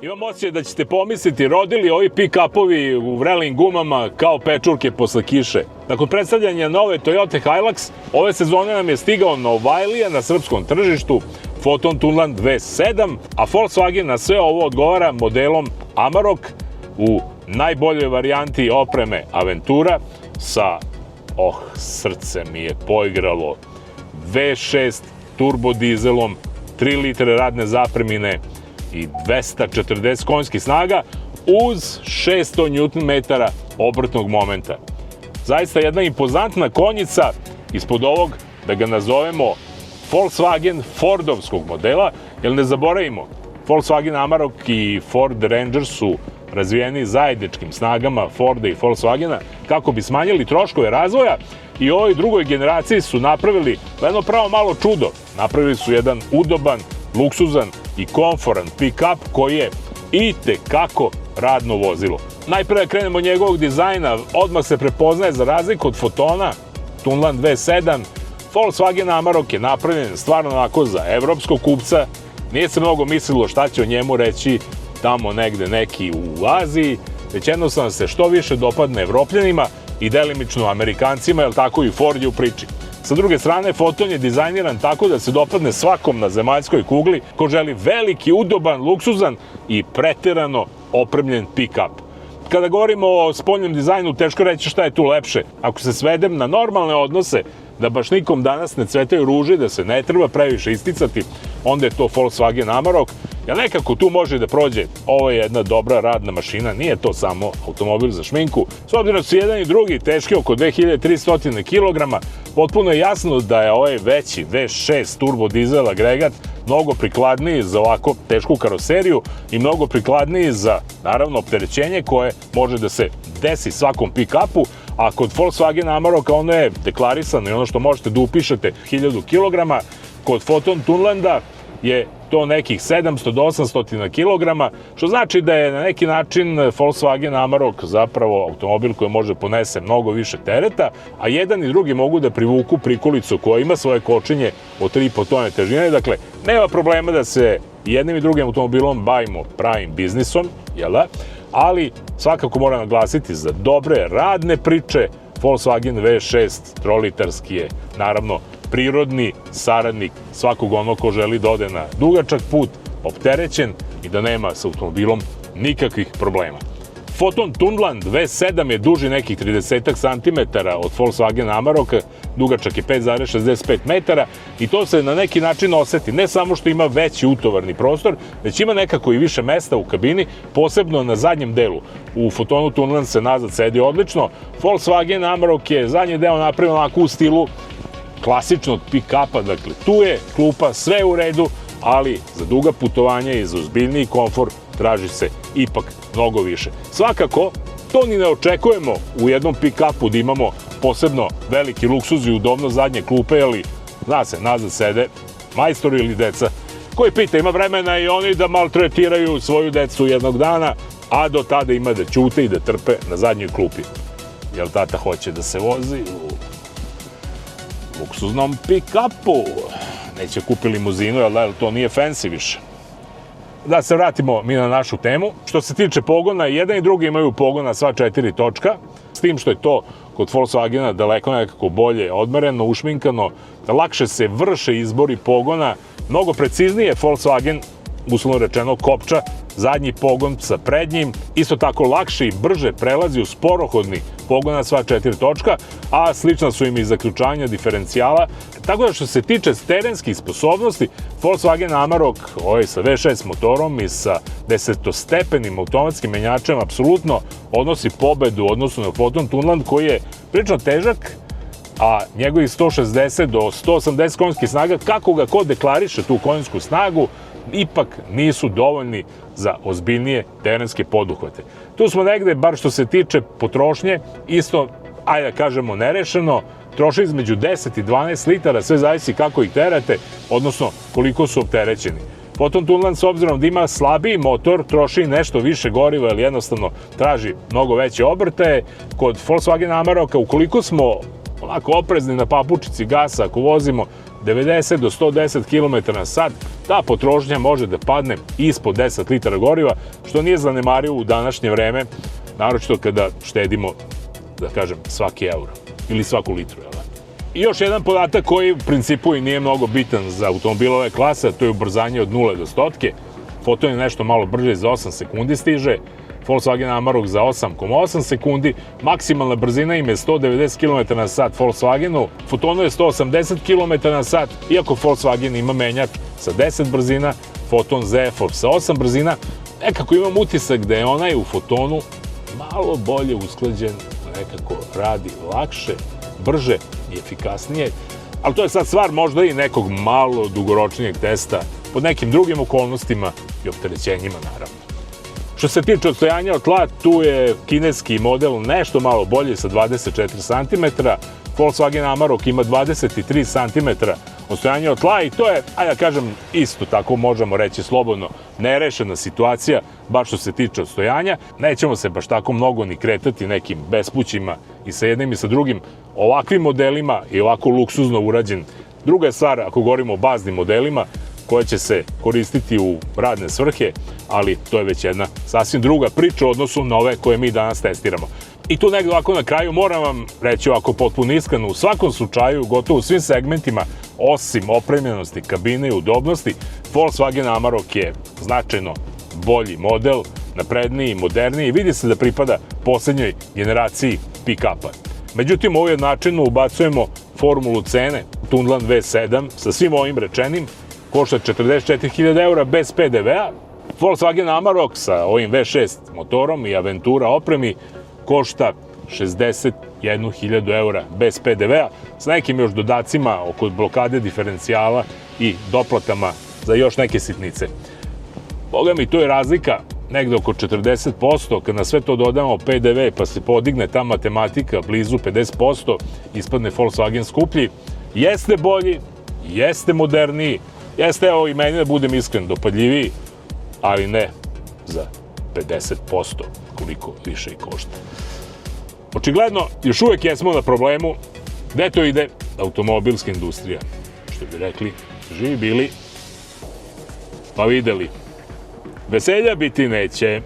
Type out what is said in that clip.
Imam osjećaj da ćete pomisliti, rodili ovi pick-upovi u vrelim gumama kao pečurke posle kiše. Nakon predstavljanja nove Toyota Hilux, ove sezone nam je stigao novajlija na srpskom tržištu Foton Tunland V7, a Volkswagen na sve ovo odgovara modelom Amarok u najboljoj varijanti opreme Aventura sa, srce mi je poigralo, V6 turbodizelom, 3 litre radne zapremine i 240 konjskih snaga uz 600 Nm obrtnog momenta. Zaista jedna impozantna konjica ispod ovog, da ga nazovemo, Volkswagen Fordovskog modela, jer ne zaboravimo, Volkswagen Amarok i Ford Ranger su razvijeni zajedničkim snagama Forda i Volkswagena kako bi smanjili troškove razvoja i u ovoj drugoj generaciji su napravili jedno pravo malo čudo. Napravili su jedan udoban, luksuzan i komforan pick-up koji je itekako radno vozilo. Najpre da krenemo od njegovog dizajna, odmah se prepoznaje za razliku od Fotona, Tunland V7, Volkswagen Amarok je napravljen stvarno onako za evropskog kupca, nije se mnogo mislilo šta će o njemu reći tamo negde neki u Aziji, već jednostavno se što više dopadne Evropljanima i delimično Amerikancima, jer tako i Ford je u priči. Sa druge strane, Foton je dizajniran tako da se dopadne svakom na zemaljskoj kugli ko želi veliki, udoban, luksuzan i preterano opremljen pick-up. Kada govorimo o spoljnom dizajnu, teško reći šta je tu lepše. Ako se svedem na normalne odnose, da baš nikom danas ne cvetaju ruže, da se ne treba previše isticati, onda je to Volkswagen Amarok, jer nekako tu može da prođe, ovo je jedna dobra radna mašina, nije to samo automobil za šminku. S obzirom da su jedan i drugi teški oko 2300 kg, potpuno je jasno da je ovaj veći V6 turbo dizel agregat mnogo prikladniji za ovako tešku karoseriju i mnogo prikladniji za, naravno, opterećenje koje može da se desi svakom pick-upu, a kod Volkswagen Amaroka ono je deklarisano i ono što možete da upišete 1000 kg, kod Foton Tunlanda je to nekih 700 do 800 kg, što znači da je na neki način Volkswagen Amarok zapravo automobil koji može ponese mnogo više tereta, a jedan i drugi mogu da privuku prikolicu koja ima svoje kočenje od 3,5 tone težine. Dakle, nema problema da se jednim i drugim automobilom bavimo pravim biznisom, jel da? Ali svakako moram naglasiti za dobre radne priče, Volkswagen V6 trolitarski je naravno prirodni saradnik svakog onog ko želi da ode na dugačak put, opterećen i da nema sa automobilom nikakvih problema. Foton Tunland V7 je duži nekih 30 cm od Volkswagen Amaroka, dugačak je 5,65 metara i to se na neki način oseti. Ne samo što ima veći utovarni prostor, već ima nekako i više mesta u kabini, posebno na zadnjem delu. U Fotonu Tunland se nazad sedi odlično. Volkswagen Amarok je zadnji deo napravio onako u stilu klasičnog pick-upa, dakle tu je klupa, sve u redu, ali za duga putovanja i za ozbiljniji komfor traži se ipak mnogo više. Svakako, to ni ne očekujemo u jednom pick-upu da imamo posebno veliki luksuz i udobno zadnje klupe, ali zna se, nazad sede majstori ili deca koji pita, ima vremena i oni da maltretiraju svoju decu jednog dana, a do tada ima da ćute i da trpe na zadnjoj klupi. Jel tata hoće da se vozi u luksuznom pick-upu? Neće kupi limuzinu, jer to nije fancy više. Da se vratimo mi na našu temu. Što se tiče pogona, jedan i drugi imaju pogona sva 4 točka, s tim što je to kod Volkswagena daleko nekako bolje odmereno, ušminkano, lakše se vrše izbori pogona, mnogo preciznije Volkswagen, uslovno rečeno, kopča zadnji pogon sa prednjim, isto tako lakše i brže prelazi u sporohodni pogon na sva 4 točka, a slična su im i zaključanja diferencijala. Tako da što se tiče terenskih sposobnosti, Volkswagen Amarok, ovaj sa V6 motorom i sa 10-stepenim automatskim menjačem, apsolutno odnosi pobedu u odnosu na Foton Tunland koji je prilično težak, a njegovih 160 do 180 konjskih snaga, kako ga ko deklariše tu konjsku snagu, ipak nisu dovoljni za ozbiljnije terenske poduhvate. Tu smo negde, bar što se tiče potrošnje, isto, ajde da kažemo, nerešeno, troše između 10 i 12 litara, sve zavisi kako ih terate, odnosno koliko su opterećeni. Foton Tunland, s obzirom da ima slabiji motor, troši nešto više goriva, jer jednostavno traži mnogo veće obrtaje. Kod Volkswagen Amaroka, ukoliko smo onako oprezni na papučici gasa, ako vozimo 90 do 110 km na sat, ta potrošnja može da padne ispod 10 litara goriva, što nije zanemarivo u današnje vreme, naročito kada štedimo, da kažem, svaki euro ili svaku litru. I još jedan podatak koji u principu i nije mnogo bitan za automobile ove klase, to je ubrzanje od 0 do 100. Foton je nešto malo brže, za 8 sekundi stiže, Volkswagen Amarok za 8,8 sekundi, maksimalna brzina im je 190 km na sat Volkswagenu, Fotonu je 180 km na sat, iako Volkswagen ima menjač sa 10 brzina, Foton ZF sa 8 brzina, nekako imam utisak da je onaj u Fotonu malo bolje usklađen, nekako radi lakše, brže i efikasnije, ali to je sad stvar možda i nekog malo dugoročnijeg testa pod nekim drugim okolnostima i opterećenjima, naravno. Što se tiče odstojanja od tla, tu je kineski model nešto malo bolji sa 24 cm, Volkswagen Amarok ima 23 cm odstojanja od tla i to je, ajde da kažem, isto tako možemo reći slobodno, nerešena situacija, baš što se tiče odstojanja. Nećemo se baš tako mnogo ni kretati nekim bespućima i sa jednim i sa drugim ovakvim modelima i ovako luksuzno urađen. Druga je stvar, ako govorimo o baznim modelima, koje će se koristiti u radne svrhe, ali to je već jedna sasvim druga priča u odnosu na ove koje mi danas testiramo. I tu negdje ovako na kraju moram vam reći ovako potpuno iskreno, u svakom slučaju, gotovo u svim segmentima, osim opremljenosti, kabine i udobnosti, Volkswagen Amarok je značajno bolji model, napredniji, moderniji, vidi se da pripada poslednjoj generaciji pick-upa. Međutim, u ovoj načinu ubacujemo formulu cene Tundland V7 sa svim ovim rečenim, košta 44.000 eura bez PDV-a. Volkswagen Amarok sa ovim V6 motorom i Aventura opremi košta 61.000 eura bez PDV-a, sa nekim još dodacima oko blokade diferencijala i doplatama za još neke sitnice. Boga mi, to je razlika negde oko 40%, kad na sve to dodamo PDV pa se podigne ta matematika blizu 50%, ispadne Volkswagen skuplji. Jeste bolji, jeste moderniji, jeste, evo i meni da budem iskren, dopadljiviji, ali ne za 50% koliko više i košta. Očigledno, još uvek jesmo na problemu. Gde to ide? Automobilska industrija. Što bi rekli, živi bili, pa videli. Veselja biti neće.